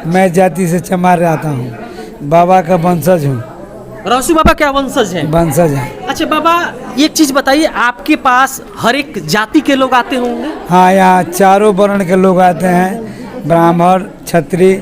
मैं जाति से चमार आता हूँ, बाबा का वंशज हूँ। रहसू बाबा क्या वंशज हैं? वंशज है। अच्छा बाबा, एक चीज बताइए, आपके पास हर एक जाति के लोग आते होंगे? हाँ, यहाँ चारों वर्ण के लोग आते हैं, ब्राह्मण, क्षत्रिय,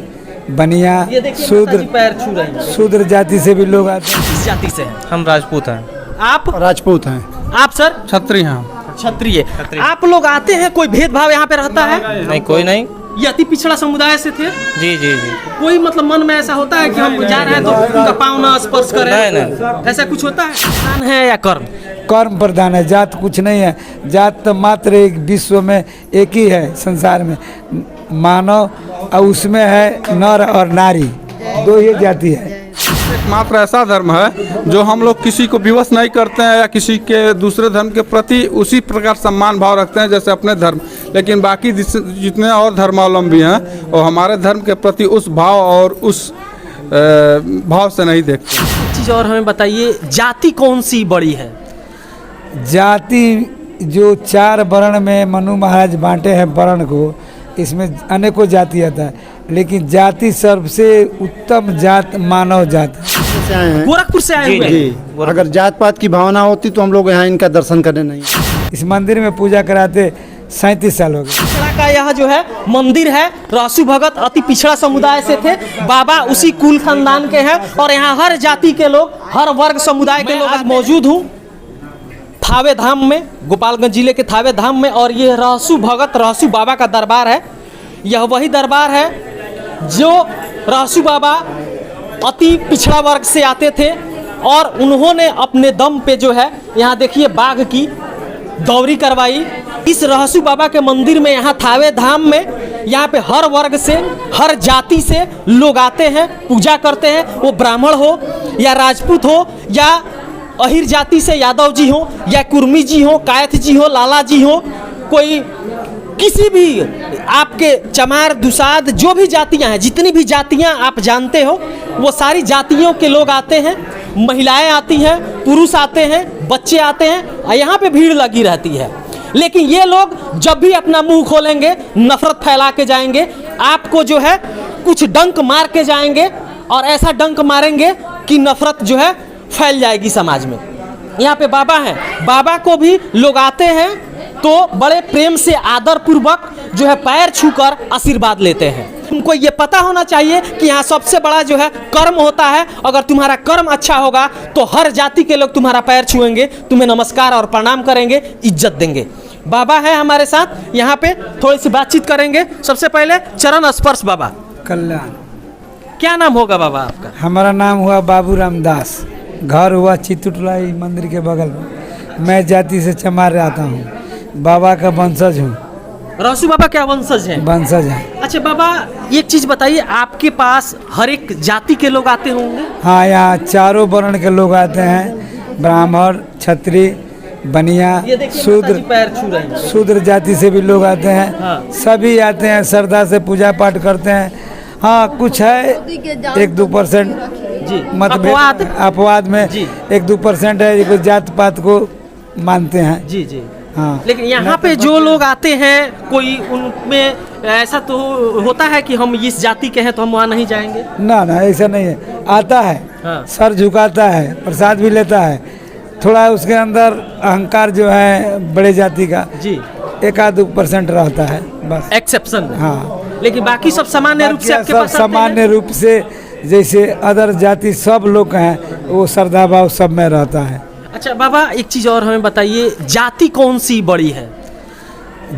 बनिया, ये देखिए शूद्र, माताजी पैर छू रहे हैं। शूद्र जाति से भी लोग आते हैं। किस जाति से हैं? हम राजपूत हैं। आप? राजपूत हैं। आप सर? क्षत्रिय हैं। क्षत्रिय। आप लोग आते हैं, कोई भेदभाव यहाँ पे रहता है? नहीं, कोई नहीं। ये अति पिछड़ा समुदाय से थे? जी जी जी। कोई मतलब मन में ऐसा होता है कि हम जा रहे हैं तो उनका पाँव ना स्पर्श करें? नहीं। ऐसा कुछ होता है? प्रधान है या कर्म? कर्म प्रधान है, जात कुछ नहीं है। जात तो मात्र एक विश्व में एक ही है संसार में, मानव, और उसमें है नर और नारी, दो ही जाति है। मात्र ऐसा धर्म है जो हम लोग किसी को विवश नहीं करते हैं या किसी के दूसरे धर्म के प्रति उसी प्रकार सम्मान भाव रखते हैं जैसे अपने धर्म, लेकिन बाकी जितने और धर्मावलंबी हैं वो हमारे धर्म के प्रति उस भाव और उस भाव से नहीं देखते। एक चीज और हमें बताइए, जाति कौन सी बड़ी है? जाति जो चार वर्ण में मनु महाराज बांटे हैं वर्ण को, इसमें अनेकों जाति आता है, लेकिन जाति सबसे उत्तम जात मानव जात है। से आए हैं। गोरखपुर से आए हुए हैं? जी, अगर जात पात की भावना होती तो हम लोग यहाँ इनका दर्शन करने नहीं। इस मंदिर में पूजा कराते 37 साल हो गए। पिछड़ा का यह जो है मंदिर है, रहसू भगत अति पिछड़ा समुदाय से थे, बाबा उसी कुल खानदान के हैं, और यहाँ हर जाति के लोग, हर वर्ग समुदाय के लोग आज मौजूद हूँ थावे धाम में, गोपालगंज जिले के थावे धाम में। और ये रहसू भगत, रहसू बाबा का दरबार है। यह वही दरबार है जो रहसू बाबा अति पिछड़ा वर्ग से आते थे, और उन्होंने अपने दम पे जो है, यहाँ देखिए बाघ की दौरी करवाई। इस रहसू बाबा के मंदिर में, यहाँ थावे धाम में, यहाँ पे हर वर्ग से, हर जाति से लोग आते हैं, पूजा करते हैं। वो ब्राह्मण हो या राजपूत हो या अहिर जाति से यादव जी हो या कुर्मी जी हो, कायथ जी हो, लाला जी हो, कोई किसी भी आपके चमार, दुसाद, जो भी जातियां हैं, जितनी भी जातियां आप जानते हो, वो सारी जातियों के लोग आते हैं। महिलाएं आती हैं, पुरुष आते हैं, बच्चे आते हैं, और यहाँ पे भीड़ लगी रहती है। लेकिन ये लोग जब भी अपना मुंह खोलेंगे, नफरत फैला के जाएंगे, आपको जो है कुछ डंक मार के जाएंगे, और ऐसा डंक मारेंगे कि नफरत जो है फैल जाएगी समाज में। यहाँ पे बाबा हैं, बाबा को भी लोग आते हैं तो बड़े प्रेम से, आदर पूर्वक जो है पैर छूकर आशीर्वाद लेते हैं। उनको ये पता होना चाहिए कि यहाँ सबसे बड़ा जो है कर्म होता है। अगर तुम्हारा कर्म अच्छा होगा तो हर जाति के लोग तुम्हारा पैर छुएंगे, तुम्हें नमस्कार और प्रणाम करेंगे, इज्जत देंगे। बाबा है हमारे साथ, यहाँ पे थोड़ी सी बातचीत करेंगे। सबसे पहले चरण स्पर्श बाबा। कल्याण। क्या नाम होगा बाबा आपका? हमारा नाम हुआ बाबू रामदास, घर हुआ चित्तुटला मंदिर के बगल में। मैं जाति से चमार आता हूँ, बाबा का वंशज हूँ। रहसू बाबा क्या वंशज हैं? वंशज है। अच्छा बाबा, एक चीज बताइए, आपके पास हर एक जाति के लोग आते होंगे? हाँ, यहाँ चारों वर्ण के लोग आते हैं, ब्राह्मण, क्षत्रिय, बनिया, ये देखिए शूद्र, माताजी पैर छू रहे हैं। शूद्र जाति से भी लोग आते हैं। हाँ। सभी आते हैं, श्रद्धा से पूजा पाठ करते हैं। हाँ, कुछ है 1-2% जी, मतभेद, अपवाद में जी। 1-2% है जो जात पात को मानते हैं। जी जी। हाँ, लेकिन यहाँ पे जो लोग आते हैं, कोई उनमें ऐसा तो होता है कि हम इस जाति के हैं तो हम वहाँ नहीं जाएंगे? ना ना, ऐसा नहीं है। आता है, हाँ। सर झुकाता है, प्रसाद भी लेता है, थोड़ा उसके अंदर अहंकार जो है बड़े जाति का जी 1-2% रहता है बस, एक्सेप्शन। हाँ। लेकिन बाकी सब सामान्य रूप से आपके सब पास आते सामान्य हैं? रूप से जैसे अदर जाति सब लोग हैं, वो श्रद्धा भाव सब में रहता है। अच्छा बाबा, एक चीज और हमें बताइए, जाति कौन सी बड़ी है?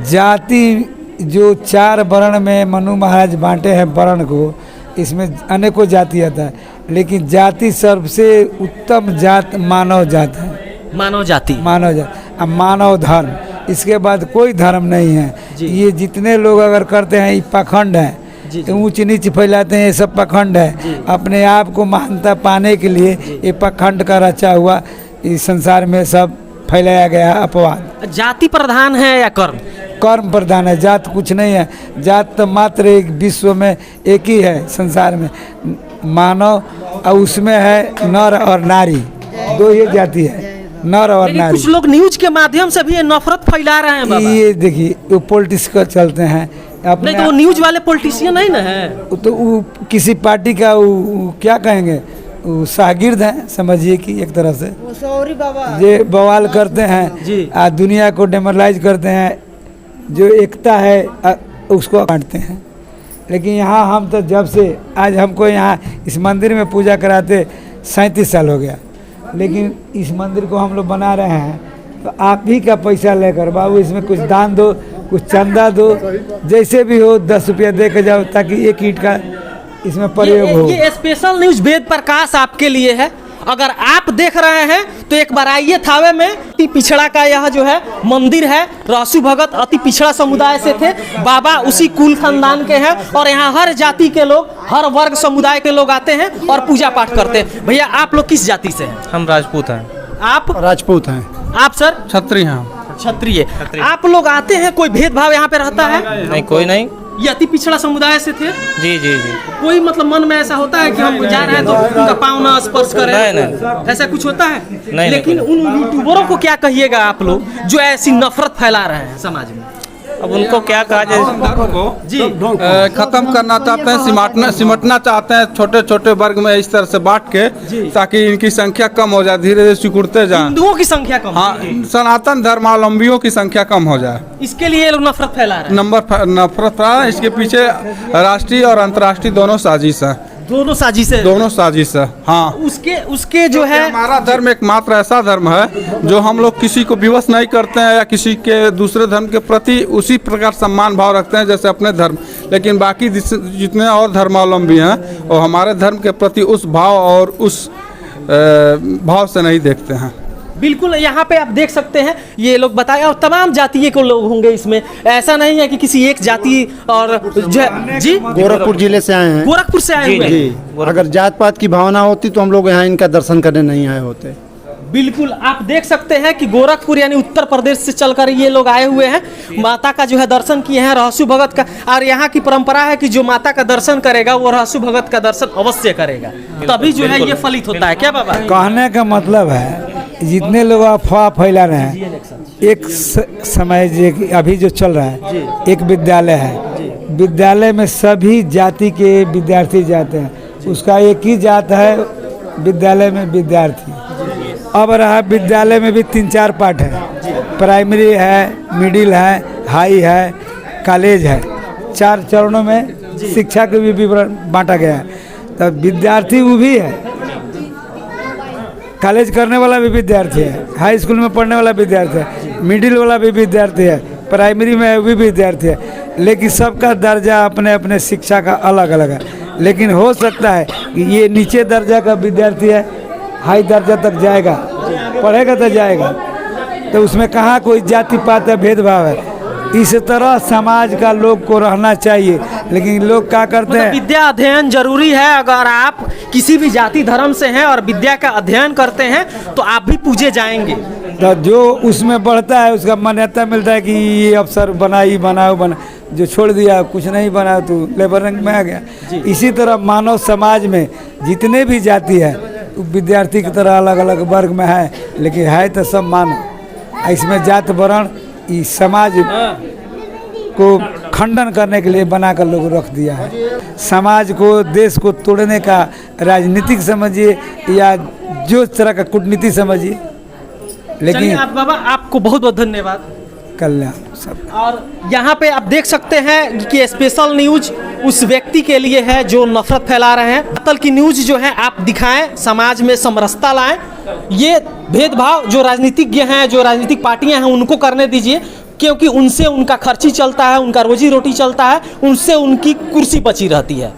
जाति जो चार वर्ण में मनु महाराज बांटे हैं वर्ण को, इसमें अनेकों जाति आता है, लेकिन जाति सबसे उत्तम जात मानव जात है। मानव जाति। मानव जात, अब मानव धर्म, इसके बाद कोई धर्म नहीं है। जी। ये जितने लोग अगर करते हैं ये पाखंड है, जी, जी। ऊंच नीच फैलाते हैं, ये सब पाखंड है। अपने आप को महानता पाने के लिए ये पाखंड का रचा हुआ इस संसार में सब फैलाया गया अपवाद। जाति प्रधान है या कर्म? कर्म प्रधान है, जात कुछ नहीं है। जात तो मात्र एक विश्व में एक ही है संसार में, मानव, और उसमें है नर और नारी, दो ही जाति है, नर और लेकिन नारी। कुछ लोग न्यूज के माध्यम से भी ये नफरत फैला रहे हैं बाबा। ये देखिए, वो पॉलिटिक्स का चलते हैं, अपने नहीं तो वो न्यूज वाले पॉलिटिशियन नहीं ना है। तो वो किसी पार्टी का वो क्या कहेंगे, वो शागिर्द हैं समझिए कि एक तरह से ये बवाल करते हैं, दुनिया को डेमोरलाइज करते हैं, जो एकता है उसको बांटते हैं। लेकिन यहाँ हम तो जब से आज हमको यहाँ इस मंदिर में पूजा कराते 37 साल हो गया, लेकिन इस मंदिर को हम लोग बना रहे हैं तो आप ही का पैसा लेकर बाबू इसमें कुछ दान दो, कुछ चंदा दो, जैसे भी हो 10 रुपया दे के जाओ ताकि एक ईंट का इसमें प्रयोग हो। ये स्पेशल न्यूज वेद प्रकाश आपके लिए है। अगर आप देख रहे हैं तो एक बार आइए थावे में। अति पिछड़ा का यह जो है मंदिर है, रासू भगत अति पिछड़ा समुदाय से थे, बाबा उसी कुल खानदान के हैं और यहाँ हर जाति के लोग, हर वर्ग समुदाय के लोग आते हैं और पूजा पाठ करते हैं। भैया आप लोग किस जाति से हैं? हम राजपूत हैं। आप राजपूत हैं। आप सर? क्षत्रिय हैं। क्षत्रिय। आप लोग आते हैं, कोई भेदभाव यहाँ पे रहता है? नहीं, कोई नहीं। ये अति पिछड़ा समुदाय से थे? जी जी जी। कोई मतलब मन में ऐसा होता है कि हम जा रहे हैं तो उनका पाँव ना स्पर्श करें? नहीं। ऐसा कुछ होता है? नहीं। लेकिन उन यूट्यूबरों को क्या कहिएगा आप लोग जो ऐसी नफरत फैला रहे हैं समाज में? अब उनको क्या कहा जाए? जी खत्म करना चाहते हैं, सिमटना चाहते हैं छोटे छोटे वर्ग में इस तरह से बांट के, ताकि इनकी संख्या कम हो जाए, धीरे धीरे सिकुड़ते जाए। हिंदुओं की संख्या कम? हाँ, सनातन धर्मावलंबियों की संख्या कम हो जाए, इसके लिए ये लोग नफरत फैला रहे हैं। नफरत फैला। इसके पीछे राष्ट्रीय और अंतर्राष्ट्रीय दोनों साजिश है। दोनों साजिश है। हाँ, उसके जो है हमारा धर्म एकमात्र ऐसा धर्म है जो हम लोग किसी को विवश नहीं करते हैं या किसी के दूसरे धर्म के प्रति उसी प्रकार सम्मान भाव रखते हैं जैसे अपने धर्म। लेकिन बाकी जितने और धर्मावलंबी हैं वो हमारे धर्म के प्रति उस भाव और उस भाव से नहीं देखते हैं। बिल्कुल, यहाँ पे आप देख सकते हैं ये लोग बताए, और तमाम जातीय के लोग होंगे इसमें। ऐसा नहीं है कि किसी एक जाति और जी गोरखपुर जिले से आए हैं। गोरखपुर से आए हुए हैं। जी, अगर जात पात की भावना होती तो हम लोग यहाँ इनका दर्शन करने नहीं आए होते। बिल्कुल, आप देख सकते हैं कि गोरखपुर यानी उत्तर प्रदेश से चलकर ये लोग आए हुए हैं, माता का जो है दर्शन किए हैं, रहसु भगत का। और यहाँ की परंपरा है कि जो माता का दर्शन करेगा वो रहसु भगत का दर्शन अवश्य करेगा, तभी जो है ये फलित होता है। क्या बाबा? कहने का मतलब है जितने लोग अफवाह फैला रहे हैं, एक समय जो अभी जो चल रहा है, एक विद्यालय है, विद्यालय में सभी जाति के विद्यार्थी जाते हैं, उसका एक ही जात है विद्यालय में विद्यार्थी। अब रहा विद्यालय में भी 3-4 पार्ट है, प्राइमरी है, मिडिल है, हाई है, कॉलेज है। 4 चरणों में शिक्षा के भी विवरण बांटा गया है। तब विद्यार्थी वो भी है, कॉलेज करने वाला भी विद्यार्थी है, हाई स्कूल में पढ़ने वाला विद्यार्थी है, मिडिल वाला भी विद्यार्थी है, प्राइमरी में भी विद्यार्थी है। लेकिन सबका दर्जा अपने अपने शिक्षा का अलग अलग है। लेकिन हो सकता है कि ये नीचे दर्जा का विद्यार्थी है, हाई दर्जा तक जाएगा, पढ़ेगा तो जाएगा, तो उसमें कहाँ कोई जाति पात या भेदभाव है। इस तरह समाज का लोग को रहना चाहिए। लेकिन लोग क्या करते हैं, विद्या अध्ययन जरूरी है। अगर आप किसी भी जाति धर्म से हैं और विद्या का अध्ययन करते हैं तो आप भी पूजे जाएंगे। तो जो उसमें बढ़ता है उसका मान्यता मिलता है कि ये अफसर बना, ही बनाओ बना, जो छोड़ दिया कुछ नहीं बना तो लेबर रंग में आ गया। इसी तरह मानव समाज में जितने भी जाति है विद्यार्थी की तरह अलग अलग वर्ग में है, लेकिन है तो सब मानव। इसमें जात वर्ण इस समाज को खंडन करने के लिए बनाकर लोग रख दिया है। समाज को, देश को तोड़ने का राजनीतिक समझिए या जो तरह का कूटनीति समझिए। लेकिन आप बाबा, आपको बहुत बहुत धन्यवाद। कल्याण सब। और यहाँ पे आप देख सकते हैं कि स्पेशल न्यूज उस व्यक्ति के लिए है जो नफरत फैला रहे हैं। कत्ल की न्यूज जो है आप दिखाएं, समाज में समरसता लाएं। ये भेदभाव जो राजनीतिज्ञ हैं, जो राजनीतिक पार्टियां हैं, उनको करने दीजिए, क्योंकि उनसे उनका खर्ची चलता है, उनका रोजी रोटी चलता है, उनसे उनकी कुर्सी बची रहती है।